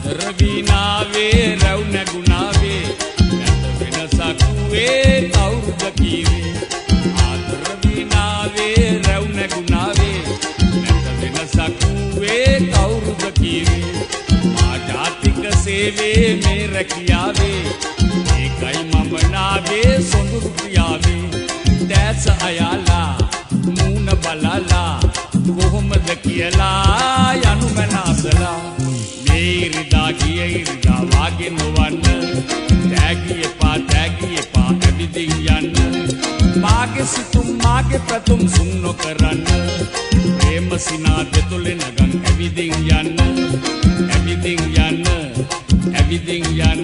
ආදර විනාවේ රැව් නැගුණාවේ නැත වෙනසක් වේ කවුරුද කීවේ ආදර විනාවේ රැව් නැගුණාවේ නැත වෙනසක් වේ කවුරුද කීවේ මා ජාතික සේවයේ මේ රැකියාවේ ඒකයි මම නාවේ සොඳුරු ක්‍රියාවේ දැස අයාලා මූණ බලලා කොහොමද කියලා යනු මනසලා මේ ඉරිදා ගිය ඉරිදා වාගේ නොවන්න තෑගියපා ඇවිදින් යන්න මාගේ සිතුම් මාගේ පැතුම් සුන් නොකරන්න ප්‍රේම සිනාද තුළ නගන් ඇවිදින් යන්න ඇවිදින් යන්න